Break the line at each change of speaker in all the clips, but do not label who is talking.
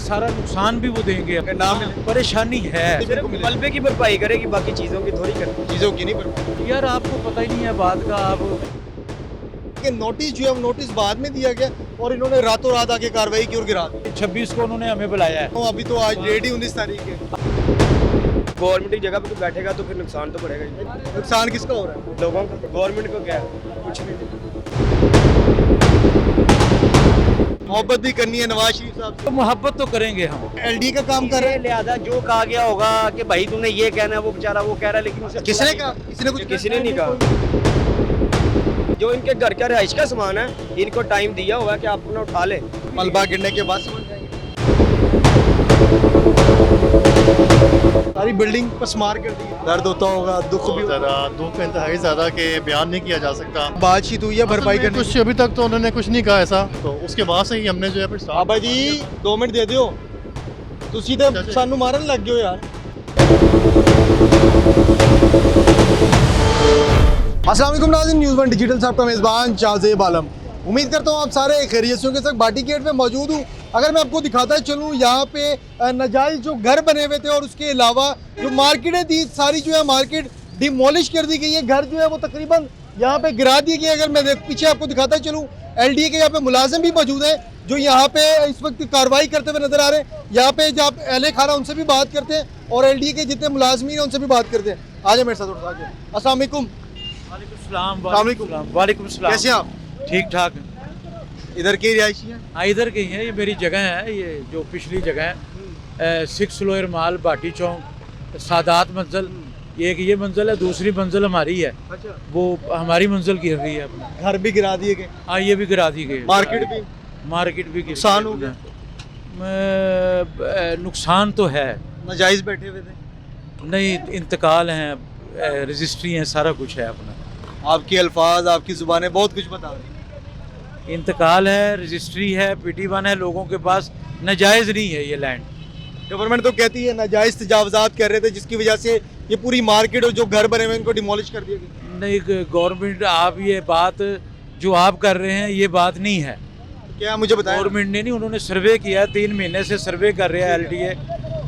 सारा नुकसान भी वो देंगे।
अगर ना मिले
परेशानी है,
सिर्फ मलबे की भरपाई करेगी, बाकी चीज़ों की थोड़ी करेगी, चीज़ों की नहीं भरपाई।
यार आपको पता ही नहीं है बात का। आप
कि नोटिस जो है वो नोटिस बाद में दिया गया और इन्होंने रातों रात आके कार्रवाई की और गिरा दी।
26 को उन्होंने हमें बुलाया है।
तो अभी तो आज डेट ही 19 तारीख है। गवर्नमेंट की जगह पे तो बैठेगा तो फिर नुकसान तो बढ़ेगा ही। नुकसान किसका हो रहा है? लोगों का। गवर्नमेंट को क्या है? कुछ नहीं। मोहब्बत भी करनी है नवाज शरीफ साहब
तो मोहब्बत तो करेंगे हम।
एलडी का काम कर रहे हैं।
लिहाजा जो कहा गया होगा कि भाई तूने ये कहना है, वो बेचारा वो कह रहा है, लेकिन उसे
किसने कहा? किसने कुछ
किसी ने नहीं कहा। जो इनके घर का रिहाइश का सामान है, इनको टाइम दिया हुआ है कि आप अपना उठा ले।
मलबा गिरने के बाद समझ जाएंगे। सारी बिल्डिंग पसमार कर दी। दर्द होता होगा, दुख भी होता
ज़्यादा दुख इंतहाई ज़्यादा के बयान नहीं किया जा सकता।
बातचीत हुई है भरपाई करने
कुछ अभी तक तो उन्होंने कुछ नहीं कहा ऐसा, तो उसके बाद से ही हमने जो है फिर
बाबा जी 2 मिनट दे दियो। ਤੁਸੀਂ ਤੇ ਸਾਨੂੰ ਮਾਰਨ ਲੱਗ ਗਏ ਹੋ यार। अस्सलाम वालेकुम नाज़रीन, न्यूज़ वन डिजिटल से आपका मेज़बान शाहज़ेब आलम। उम्मीद करता हूँ आप सारे खैरियत से होंगे। सर बाटी गेट पे मौजूद हूँ। अगर मैं आपको दिखाता चलूँ, यहाँ पे नाजायज़ जो घर बने हुए थे और उसके अलावा जो मार्केटें थी, सारी जो है मार्केट डिमोलिश कर दी गई है। घर जो है वो तकरीबन यहाँ पे गिरा दिए गए। अगर मैं पीछे आपको दिखाता चलूँ, LDA के यहाँ पे मुलाजिम भी मौजूद हैं जो यहाँ पे इस वक्त कार्रवाई करते हुए नजर आ रहे हैं। यहाँ पे जब अहले खाना उनसे भी बात करते हैं और LDA के जितने मुलाजमीन हैं उनसे भी बात करते हैं। आ जाए मेरे साथ थोड़ा सा। अस्सलाम वालेकुम।
वालेकुम सलाम।
कैसे हैं आप?
ठीक ठाक।
इधर की रिहायशी हैं?
हाँ इधर के ही है, ये मेरी जगह है। ये जो पिछली जगह है 6 लोअर माल बाटी चौक सादात मंजिल, ये मंजिल है। दूसरी मंजिल हमारी है,
अच्छा।
वो हमारी मंजिल गिर रही है अपना।
घर भी गिरा दिए गए,
हाँ ये भी गिरा दी गई। मार्केट भी
नुकसान हो गया।
नुकसान तो है,
नाजायज बैठे हुए थे।
नहीं इंतकाल हैं, रजिस्ट्री हैं, सारा कुछ है अपना।
आपके अल्फाज, आपकी जुबानें बहुत कुछ बता रही।
इंतकाल है, रजिस्ट्री है, PT1 है, लोगों के पास नाजायज़ नहीं है ये लैंड।
गवर्नमेंट तो कहती है नाजायज तजावजात कर रहे थे, जिसकी वजह से ये पूरी मार्केट और जो घर बने हुए इनको डिमोलिश कर दिया गया।
नहीं गवर्नमेंट, आप ये बात जो आप कर रहे हैं ये बात नहीं है।
क्या मुझे बताया?
गवर्नमेंट ने नहीं, उन्होंने सर्वे किया, 3 महीने से सर्वे कर रहे हैं LDA,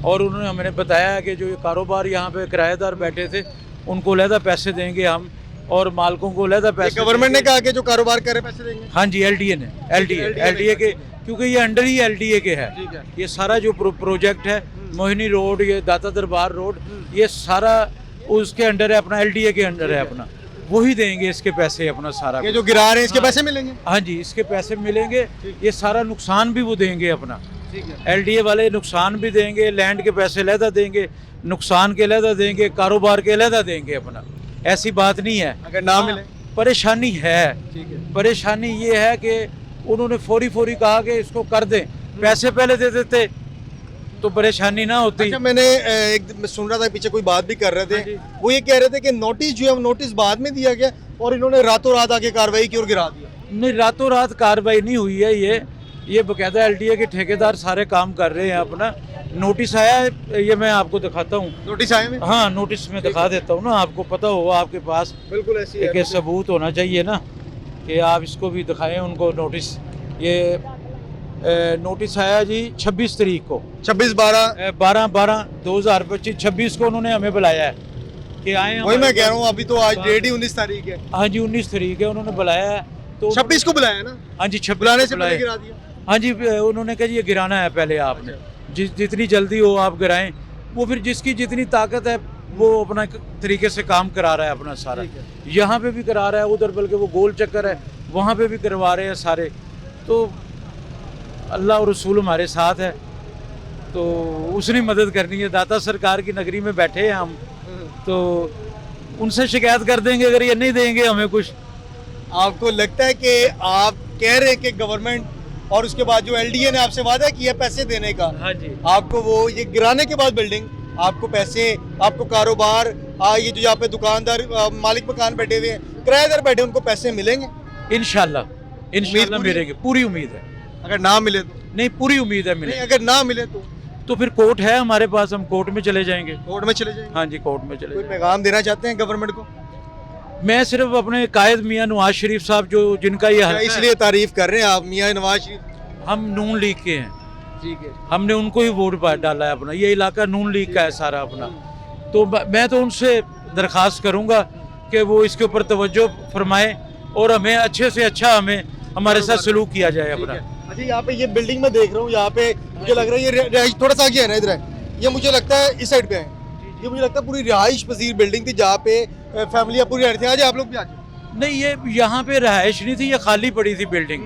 और उन्होंने हमें बताया कि जो ये कारोबार यहाँ पे किराएदार बैठे थे उनको लहदा पैसे देंगे हम, और मालिकों को लहदा पैसे।
गवर्नमेंट ने कहा कि जो कारोबार कर रहे पैसे देंगे?
हाँ जी, LDA के, क्योंकि ये अंडर ही LDA के है। ये सारा जो प्रोजेक्ट है मोहिनी रोड, ये दाता दरबार रोड, ये सारा उसके अंडर है, अपना LDA के अंडर है अपना। वही देंगे इसके पैसे अपना सारा।
ये जो गिरा रहे हैं इसके पैसे मिलेंगे?
हाँ जी, इसके पैसे मिलेंगे। ये सारा नुकसान भी वो देंगे अपना। LDA वाले नुकसान भी देंगे, लैंड के पैसे लहदा देंगे, नुकसान के लहदा देंगे, कारोबार के लहदा देंगे अपना। ऐसी बात नहीं है।
अगर ना मिले?
परेशानी है। परेशानी ये है कि उन्होंने फौरी कहा कि इसको कर दें, पैसे पहले दे देते तो परेशानी ना होती।
अच्छा, मैंने एक सुन रहा था पीछे कोई बात भी कर रहे थे। वो ये कह रहे थे कि नोटिस जो है वो नोटिस बाद में दिया गया और इन्होंने रातों रात आके कार्रवाई की और गिरा दिया।
नहीं, रातों रात कार्रवाई नहीं हुई है। ये बकायदा LDA के ठेकेदार सारे काम कर रहे हैं अपना। नोटिस आया है, ये मैं आपको दिखाता हूँ।
नोटिस आए में?
हाँ, नोटिस में दिखा देता हूँ ना, आपको पता हो, आपके पास
बिल्कुल ऐसी
एक सबूत होना चाहिए ना कि आप इसको भी दिखाएं उनको नोटिस। ये नोटिस आया जी 26 तारीख को,
26/12/2025।
26 को उन्होंने हमें बुलाया है कि आए।
वही मैं कह रहा हूँ, अभी तो आज डेट ही 19 तारीख है।
हाँ जी 19 तारीख है, उन्होंने बुलाया है। तो
26 को बुलाया ना?
हाँ जी 26
बुलाने से पहले गिरा दिया।
हाँ जी, उन्होंने कहा जी ये गिराना है पहले आपने, जितनी जल्दी हो आप गिराएं। वो फिर जिसकी जितनी ताकत है वो अपना तरीके से काम करा रहा है अपना सारा। यहाँ पे भी करा रहा है, उधर बल्कि वो गोल चक्कर है वहाँ पे भी करवा रहे हैं सारे। तो अल्लाह और रसूल हमारे साथ है, तो उसने मदद करनी है। दाता सरकार की नगरी में बैठे हैं हम, तो उनसे शिकायत कर देंगे अगर ये नहीं देंगे हमें कुछ।
आपको लगता है कि आप कह रहे हैं कि गवर्नमेंट और उसके बाद जो LDA ने आपसे वादा किया पैसे देने का,
हाँ जी,
आपको वो ये गिराने के बाद बिल्डिंग, आपको पैसे, आपको कारोबार, ये जो यहाँ पे दुकानदार, मालिक मकान बैठे हुए हैं, किराएदार बैठे, उनको पैसे मिलेंगे
इंशाल्लाह मिलेंगे, पूरी उम्मीद है।
अगर ना मिले तो?
नहीं, पूरी उम्मीद है मिले।
अगर ना मिले
तो फिर कोर्ट है हमारे पास, हम कोर्ट में चले जाएंगे।
कोर्ट में चले जाएंगे?
हाँ जी, कोर्ट में चले
कोई
जाएंगे।
पैगाम देना चाहते हैं गवर्नमेंट को?
मैं सिर्फ अपने कायद मियाँ नवाज शरीफ साहब, जो जिनका ये हल्का है,
इसलिए तारीफ कर रहे हैं आप मियाँ नवाज शरीफ?
हम नून लीग के हैं।
ठीक है।
हमने उनको ही वोट डाला है अपना। ये इलाका नून लीग का है सारा अपना। तो मैं तो उनसे दरख्वास्त करूंगा कि वो इसके ऊपर तवज्जो फरमाए और हमें अच्छे से अच्छा हमारे साथ सलूक किया जाए अपना।
अच्छा, यहाँ पे ये बिल्डिंग में देख रहा हूँ, यहाँ पे मुझे लग रहा है ये रिहाइश थोड़ा सा आगे है ना, इधर है। ये मुझे लगता है इस साइड पे है। ये मुझे लगता है पूरी रिहाइश पजीर बिल्डिंग थी जहाँ पे फैमिलियाँ पूरी रहती थी। आज आप लोग भी आ जाओ।
नहीं, ये यहाँ पे रहायश नहीं थी, ये खाली पड़ी थी बिल्डिंग।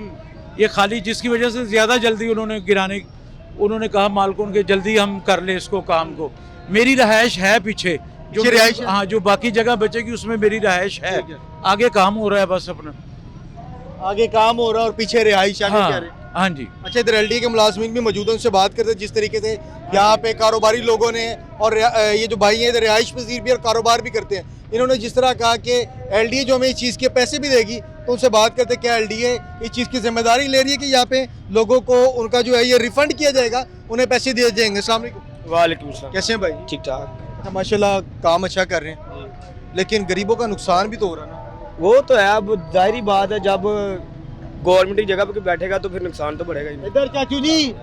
ये खाली, जिसकी वजह से ज़्यादा जल्दी उन्होंने कहा मालकों के जल्दी हम कर ले इसको काम को। मेरी रहायश है पीछे जो
पीछे रिहाइश है?
हाँ, जो बाकी जगह बचेगी उसमें मेरी रहायश है। आगे काम हो रहा है बस अपना।
आगे काम हो रहा है और पीछे रिहाइश आगे कह रहे हैं।
हाँ जी।
अच्छा, इधर एलडी के मुलाजमीन भी मौजूद हैं, उनसे बात करते हैं जिस तरीके से यहाँ पे कारोबारी लोगों ने और ये जो भाई हैं इधर रिहाइश पजीर भी और कारोबार भी करते हैं, इन्होंने जिस तरह कहा कि एलडीए जो हमें इस चीज़ के पैसे भी देगी, तो उनसे बात करते हैं क्या एलडीए इस चीज़ की जिम्मेदारी ले रही है कि यहाँ पे लोगों को उनका जो है ये रिफंड किया जाएगा, उन्हें पैसे दिए जाएंगे। अस्सलाम वालेकुम।
वालेकुम सलाम।
कैसे हैं भाई?
ठीक ठाक।
अच्छा, माशाल्लाह काम अच्छा कर रहे हैं, लेकिन गरीबों का नुकसान भी तो हो रहा है ना।
वो तो है, अब जाहिर बात है, जब गवर्नमेंट की जगह पे बैठेगा तो फिर नुकसान तो बढ़ेगा ही।
इधर चाचू जी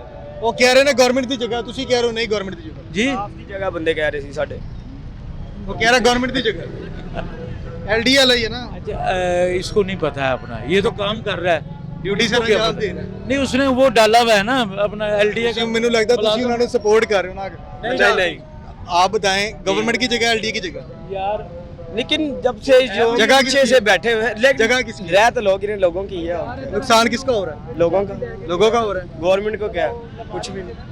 वो कह रहे हैं गवर्नमेंट की जगह, तुसी कह रहे हो नहीं गवर्नमेंट की जगह।
जी,
आपकी जगह बंदे कह रहे थे साढ़े,
वो कह रहा है गवर्नमेंट की जगह। एलडीए वाला ही है ना,
अच्छा, इसको नहीं पता है अपना। ये तो काम कर रहा है,
ड्यूटी से
उसको क्या
अंजाम
पता?
दे रहा है।
नहीं, उसने वो डाला हुआ है ना अपना एलडीए का।
मैंने लगता है तुसी उन्होंने सपोर्ट कर रहे हो ना।
नहीं नहीं
आप बताएं गवर्नमेंट की जगह एलडीए की जगह।
यार,
लेकिन जब से जो
जगह
पीछे
किसकी
से
है?
बैठे हुए हैं, लेकिन
जगह किसकी है?
रह तो लोगों की है।
नुकसान किसका हो रहा है?
लोगों का,
लोगों का हो रहा है।
गवर्नमेंट को क्या, कुछ भी नहीं।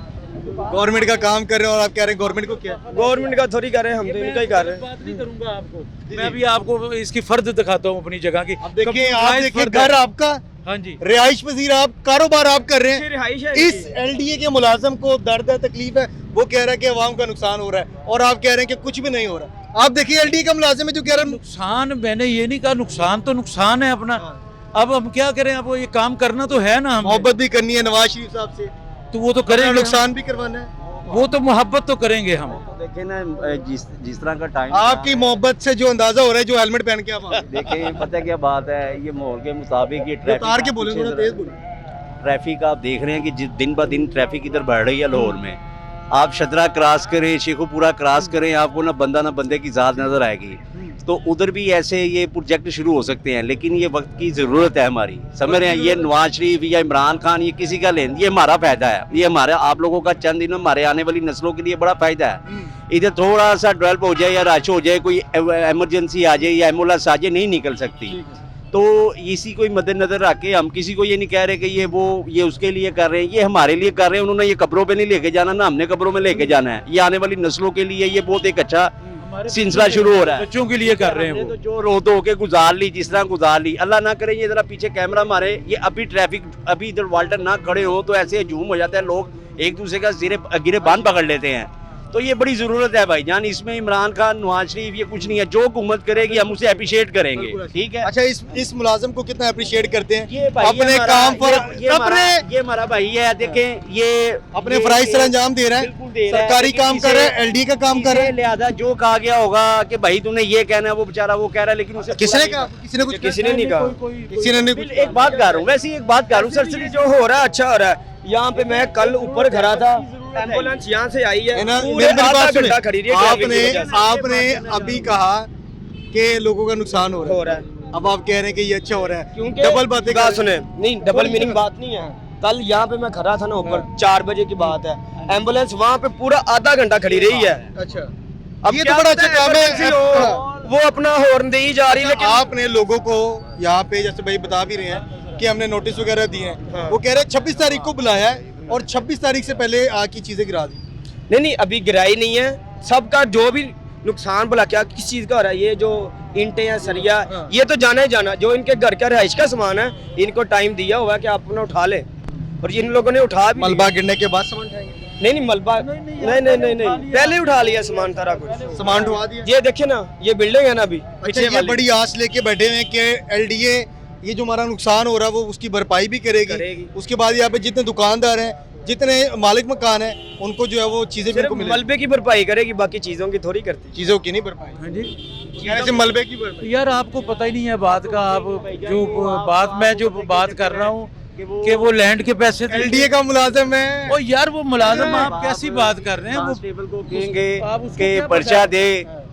गवर्नमेंट का काम कर रहे हो और आप कह रहे हैं गवर्नमेंट को क्या?
गवर्नमेंट का थोड़ी कर रहे हैं, हम तो इनका ही कर रहे हैं।
बात नहीं करूंगा आपको। मैं अभी आपको इसकी फर्द दिखाता हूँ अपनी जगह की।
अब देखिए, आप
Compromise
देखिए
फर्द है।
घर आपका,
हाँ जी।
रिहाइश पजीर आप, कारोबार आप कर रहे हैं।
रिहाइश है
इस एलडीए के मुलाजम को दर्द है, तकलीफ है, वो कह रहा है कि अवाम का नुकसान हो रहा है और आप कह रहे हैं कि कुछ भी नहीं हो रहा। आप देखिए एलडीए का मुलाजिम है जो कह रहा है
नुकसान, मैंने ये नहीं कहा, नुकसान तो नुकसान है अपना। अब हम क्या करें, अब ये काम करना तो है ना, हम
मोहब्बत भी करनी है नवाज शरीफ साहब से,
तो वो तो
अपना
करेंगे।
नुकसान भी करवाना है।
वो तो मोहब्बत तो करेंगे हम।
देखिए ना, जिस तरह का टाइम
आपकी मोहब्बत से जो अंदाजा हो रहा है, जो हेलमेट पहन के आप आ रहे हैं।
देखिए, पता है क्या बात है, ये माहौल के मुताबिक ये ट्रैफिक
उतार के बोले, थोड़ा तेज बोले।
ट्रैफिक आप देख रहे हैं कि दिन ब दिन ट्रैफिक इधर बढ़ रही है लाहौर में। आप शदरा क्रॉस करें, शेखुपुरा क्रॉस करें, आपको ना बंदे की ज़ात नज़र आएगी। तो उधर भी ऐसे ये प्रोजेक्ट शुरू हो सकते हैं, लेकिन ये वक्त की ज़रूरत है हमारी, समझ रहे हैं। ये नवाज शरीफ या इमरान खान, ये किसी का लेन, ये हमारा फ़ायदा है, ये हमारे आप लोगों का चंद दिनों हमारे आने वाली नस्लों के लिए बड़ा फ़ायदा है। इधर थोड़ा सा डेवलप हो जाए या रश हो जाए, कोई एमरजेंसी आ जाए या एम्बुलेंस आ जाए, नहीं निकल सकती। तो इसी को मद्देनजर रख के हम किसी को ये नहीं कह रहे कि ये उसके लिए कर रहे हैं, ये हमारे लिए कर रहे हैं। उन्होंने ये कब्रों पे नहीं लेके जाना ना, हमने कब्रों में लेके जाना है। ये आने वाली नस्लों के लिए ये बहुत एक अच्छा सिलसिला शुरू हो रहा है।
बच्चों के लिए कर रहे हैं
हमने
वो।
तो जो रो धो के गुजार ली, जिस तरह गुजार ली, अल्लाह ना करे ये जरा पीछे कैमरा मारे, ये अभी ट्रैफिक अभी इधर वाल्टर ना खड़े हो तो ऐसे हजूम हो जाता है, लोग एक दूसरे का गिरे बांध पकड़ लेते हैं। तो ये बड़ी जरूरत है भाईजान, इसमें इमरान खान, नवाज शरीफ, ये कुछ नहीं है। जो हुकूमत करेगी हम उसे अप्रिशिएट करेंगे, ठीक है।
अच्छा, इस मुलाजिम को कितना अप्रिशिएट करते हैं?
ये भाई
अपने काम पर
ये हमारा भाई है, देखें ये
अपने फराइज सर अंजाम दे रहा है,
बिल्कुल दे रहा है,
सरकारी
लेकिन
काम कर रहा है, एलडी का काम कर रहा है।
लिहाजा जो कहा गया होगा कि भाई तूने ये कहना है, वो बेचारा वो कह रहा है, लेकिन उसे
किसने कहा? किसी ने नहीं कहा, किसी ने नहीं कुछ।
एक बात कर रहा हूँ, वैसे एक बात कर रहा हूँ सर,
सर जो हो रहा है अच्छा हो रहा है। यहाँ पे मैं कल ऊपर खड़ा था, एम्बुलेंस यहाँ से आई है, पूरे
मेरी
आधा
बात
घंटा खड़ी रही है traffic की वजह से।
आपने अभी कहा कि लोगों का नुकसान हो
हो
रहा
रहा
है,
है
अब आप कह रहे हैं कि ये अच्छा हो रहा है,
क्योंकि
डबल बातें
बात
कर
सुने, नहीं डबल मीनिंग बात नहीं है। कल यहाँ पे मैं खड़ा था ना ऊपर, 4 बजे की बात है, एम्बुलेंस वहाँ पे पूरा आधा घंटा खड़ी रही है।
अच्छा,
अब
ये
क्या
तो बड़ा
पता
अच्छा काम है।
emergency हो, वो अपना हॉर्न दे ही जा रही है, लेकिन
आपने लोगों को यहाँ पे जैसे भाई बता भी रहे हैं कि हमने नोटिस वगैरह दिए हैं,
हाँ।
वो कह रहे हैं 26 तारीख को बुलाया है और 26 तारीख से पहले आके चीजें गिरा दी।
नहीं अभी गिराई नहीं है, सबका जो भी नुकसान भला क्या किस चीज का हो रहा है, ये जो ईंटें या सरिया,
हाँ।
ये तो जाना ही जाना, जो इनके घर का रहाइश का सामान है, इनको टाइम दिया हुआ है कि आप अपना उठा ले, और इन लोगों ने उठा भी
मलबा गिरने के बाद सामान उठाएंगे,
नहीं मलबा नहीं पहले ही उठा लिया सामान सारा कुछ।
सामान उठवा दिया।
ये देखिए ना, ये बिल्डिंग है ना अभी
अच्छा,
पीछे
ये
वाली,
बड़ी आस लेके बैठे हुए हैं कि एलडीए ये जो हमारा नुकसान हो रहा है वो उसकी भरपाई भी करेगी। उसके बाद यहाँ पे जितने दुकानदार हैं, जितने मालिक मकान हैं, उनको जो है वो चीजें भी
सिर्फ
उनको मिलेगी।
मलबे की भरपाई करेगी, बाकी चीजों की थोड़ी करती।
चीजों की नहीं भरपाई,
हाँ जी।
कहने से मलबे की भरपाई।
यार आपको पता ही नहीं है बात का। आप जो बात मैं जो बात कर रहा हूँ कि वो लैंड के पैसे देंगे।
एलडीए का मुलाजिम है।
ओ यार वो मुलाजिम आप कैसी बात कर रहे हैं? वो
कांस्टेबल को कहेंगे
आप उसको
कि
क्या
पर्चा
बता-
दे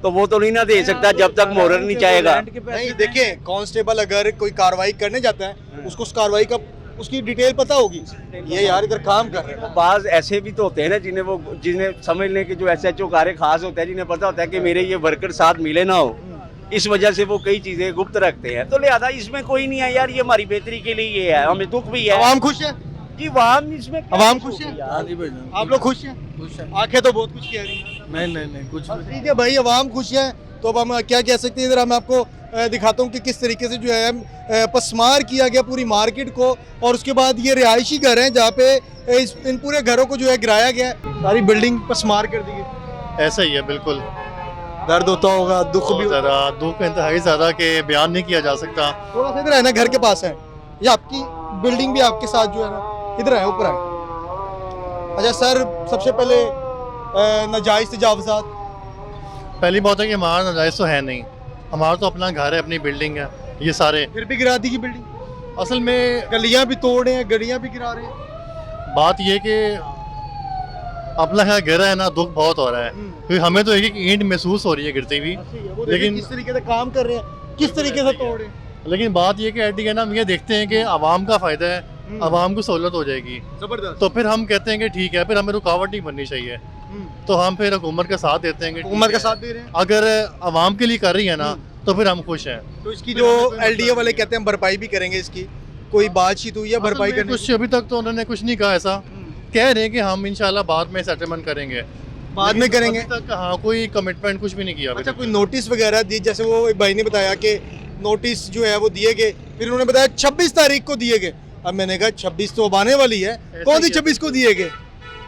तो वो तो नहीं ना दे सकता जब तक मोहर नहीं चाहेगा।
लैंड के पैसे
नहीं
देंगे।
देखिए, कांस्टेबल अगर कोई कार्रवाई करने जाता है उसको उस कार्रवाई का उसकी डिटेल पता होगी। ये यार इधर काम कर रहे हैं।
बाज ऐसे भी तो होते हैं ना जिन्हें समझ लें कि जो एसएचओ कार्य खास होता है, जिन्हें पता होता है कि मेरे ये वर्कर साथ मिले ना हो, इस वजह से वो कई चीजें गुप्त रखते हैं। तो लिहाजा इसमें कोई नहीं है यार, ये हमारी बेहतरी के लिए ये है, हमें दुख भी है।
आवाम खुश है?
जी वाम इसमें
आवाम खुश है?
यार।
आप लोग खुश हैं? आंखें तो बहुत कुछ कह रही हैं।
नहीं कुछ
ठीक है भाई, आवाम खुश है तो अब हम क्या कह सकते हैं। इधर मैं आपको दिखाता हूँ कि किस तरीके से जो है पसमार किया गया पूरी मार्केट को, और उसके बाद ये रिहायशी घर हैं जहाँ पे इन पूरे घरों को जो है गिराया गया है। सारी बिल्डिंग पसमार कर दी गई।
ऐसा ही है बिल्कुल।
दर्द होता होगा, दुख भी
बहुत
होता
ज़्यादा दुख इंतहाई ज़्यादा के बयान नहीं किया जा सकता।
थोड़ा सा इधर है ना, घर के पास है ये आपकी बिल्डिंग भी आपके साथ जो है ना, इधर है ऊपर है। अच्छा सर, सबसे पहले नाजायज तजावजात।
पहली बात है कि हमारा नाजायज़ तो है नहीं, हमारा तो अपना घर है, अपनी बिल्डिंग है। ये सारे
फिर भी गिरा दी की बिल्डिंग,
असल में
गलियां भी तोड़ रहे हैं, गलियां भी गिरा रहे हैं।
बात ये कि अपना यहाँ गिरा है ना, दुख बहुत हो रहा है क्योंकि हमें तो एक एक ईंट महसूस हो रही है गिरती हुई।
लेकिन
लेकिन
किस तरीके से काम कर रहे हैं, किस तरीके से तोड़ रहे हैं।
लेकिन बात ये कि एट दी एंड हम ये देखते हैं कि आवाम का फ़ायदा है, आवाम को सहूलत हो जाएगी,
जबरदस्त।
तो फिर हम कहते हैं कि ठीक है, फिर हमें रुकावट नहीं बननी चाहिए, तो हम फिर हुकूमत का साथ देते हैं कि ठीक
हुकूमत का
है।
साथ दे रहे हैं।
अगर आवाम के लिए कर रही है ना तो फिर हम खुश हैं।
तो इसकी जो एलडीए वाले कहते हैं हम भरपाई भी करेंगे, इसकी कोई बातचीत हुई है भरपाई
असल में
करने
कुछ अभी तक तो उन्होंने कुछ नहीं कहा ऐसा, कह रहे हैं कि हम इंशाल्लाह बाद में सेटलमेंट करेंगे,
बाद में करेंगे।
अभी तक हाँ कोई कमिटमेंट कुछ भी नहीं किया अभी
अच्छा,
तक।
कोई नोटिस वगैरह दी? जैसे वो एक भाई ने बताया कि नोटिस जो है वो दिए गए, फिर उन्होंने बताया 26 तारीख को दिए गए। अब मैंने कहा 26 तो अब आने वाली है, कौन सी
ही है।
26 को दिए गए?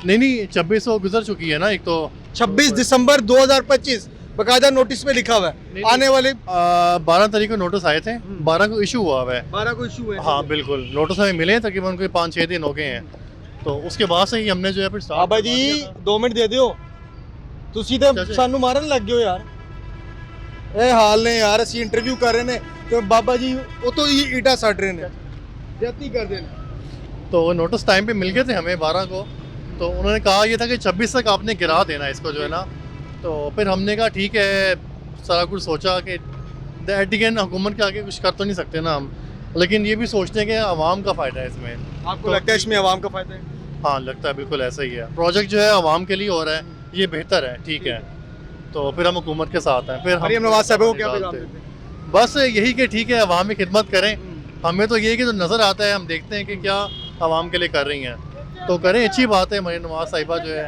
नहीं 26 गुजर चुकी है ना, एक तो
26 दिसंबर 2025 बकायदा नोटिस में लिखा हुआ है आने वाले
12 तारीख को नोटिस आए थे, 12 को इशू हुआ हुआ है।
12 को इशू है।
हाँ बिल्कुल, नोटिस हमें मिले हैं, तकरीबन कोई 5-6 दिन हो गए हैं, तो उसके बाद से ही हमने जो है फिर start
बाबा जी
करवा दिया था।
2 मिनट दे दिਓ, ਤੁਸੀਂ ਤਾਂ
ਚਾਚਾ।
ਸਾਨੂੰ ਮਾਰਨ ਲੱਗ ਗਏ ਹੋ ਯਾਰ। ਇਹ ਹਾਲ ਨੇ ਯਾਰ, ਅਸੀਂ ਇੰਟਰਵਿਊ ਕਰ ਰਹੇ ਨੇ ਤੇ ਬਾਬਾ ਜੀ ਉਹ ਤੋਂ ਹੀ ਈਟਾ ਸੱਟ ਰਹੇ ਨੇ, ਜਾਤੀ ਕਰਦੇ ਨੇ।
तो नोटिस टाइम पे मिल गए थे हमें 12 को, तो उन्होंने कहा ये था कि 26 तक आपने गिरा देना इसको जो है ना, तो फिर हमने कहा ठीक है, सारा कुछ सोचा कि एट दी एंड हुकूमत के आगे कुछ कर तो नहीं सकते ना हम, लेकिन ये भी सोचते हैं कि आवाम का फ़ायदा है इसमें।
आपको
तो
लगता है इसमें आवाम का फायदा है?
हाँ लगता है बिल्कुल ऐसा ही है, प्रोजेक्ट जो है आवाम के लिए हो रहा है, ये बेहतर है, ठीक है, तो फिर हम हुकूमत के साथ हैं। फिर हम
मरियम नवाज साहब को क्या पैगाम
निकालते हैं।
देते हैं?
बस यही कि ठीक है, आवाम की खिदमत करें, हमें तो ये कि जो नज़र आता है हम देखते हैं कि क्या आवाम के लिए कर रही हैं, तो करें, अच्छी बात है। मरियम नवाज साहिबा जो है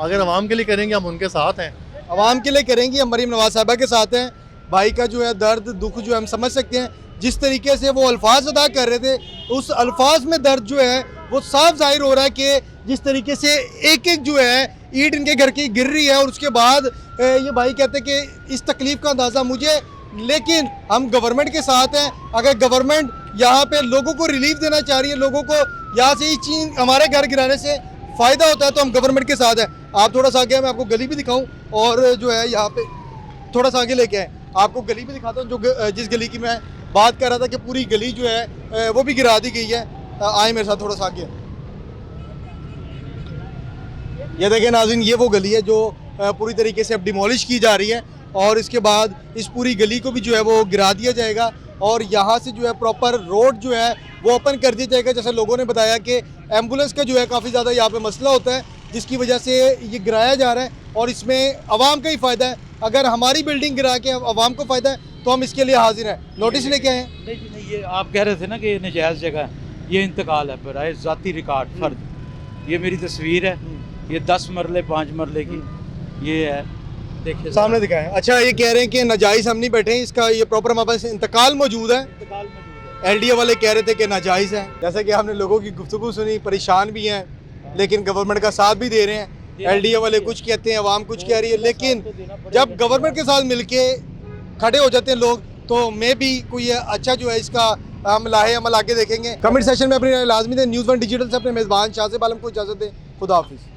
अगर आवाम के लिए करेंगे हम उनके साथ हैं।
आवाम के लिए करेंगी, हम मरीम नवाज साहबा के साथ हैं। भाई का जो है दर्द दुख जो है हम समझ सकते हैं, जिस तरीके से वो अल्फाज अदा कर रहे थे, उस अल्फाज में दर्द जो है वो साफ जाहिर हो रहा है कि जिस तरीके से एक एक जो है ईंट इनके घर की गिर रही है, और उसके बाद ये भाई कहते हैं कि इस तकलीफ़ का अंदाज़ा मुझे, लेकिन हम गवर्नमेंट के साथ हैं। अगर गवर्नमेंट यहाँ पे लोगों को रिलीफ देना चाह रही है, लोगों को यहाँ से ही चीन हमारे घर गिराने से फ़ायदा होता है, तो हम गवर्नमेंट के साथ हैं। आप थोड़ा सा आगे, मैं आपको गली भी दिखाऊं, और जो है यहाँ पे थोड़ा सा आगे लेके आए, आपको गली भी दिखाता हूँ जो जिस गली की मैं बात कर रहा था कि पूरी गली जो है वो भी गिरा दी गई है। आए मेरे साथ थोड़ा सा आगे। ये देखें नाज़रीन, ये वो गली है जो पूरी तरीके से अब डिमोलिश की जा रही है, और इसके बाद इस पूरी गली को भी जो है वो गिरा दिया जाएगा, और यहाँ से जो है प्रॉपर रोड जो है वो ओपन कर दिया जाएगा। जैसे लोगों ने बताया कि एम्बुलेंस का जो है काफ़ी ज़्यादा यहाँ पे मसला होता है, जिसकी वजह से ये गिराया जा रहा है, और इसमें आवाम का ही फ़ायदा है। अगर हमारी बिल्डिंग गिरा के आवाम को फ़ायदा है तो हम इसके लिए हाजिर हैं। नोटिस लेके आए हैं।
नहीं जी नहीं, ये आप कह रहे थे ना कि ये नजायज़ जगह है, ये इंतकाल है बराए ज़ाती रिकॉर्ड फ़र्द। ये मेरी तस्वीर है, ये 10 मरले 5 मरले की ये है, देखिए
सामने दिखाएं। अच्छा, ये कह रहे हैं कि नाजायज़ हम नहीं बैठे हैं, इसका ये प्रॉपर हमारे पास इंतकाल मौजूद है।
इंतकाल मौजूद है।
एलडीए वाले कह रहे थे कि नाजायज़ है। जैसे कि हमने लोगों की गुफ्तगू सुनी, परेशान भी हैं लेकिन गवर्नमेंट का साथ भी दे रहे हैं। एलडीए वाले कुछ कहते हैं, आवाम कुछ कह रही है, लेकिन जब गवर्नमेंट के साथ मिलके खड़े हो जाते हैं लोग, तो मे भी कोई अच्छा जो है इसका हम लाहे अमल आगे देखेंगे। कमेंट सेशन में अपनी राय लाजमी दें। न्यूज़ 1 डिजिटल से अपने मेज़बान शाहज़ेब आलम को इजाज़त दें। खुदा हाफिज़।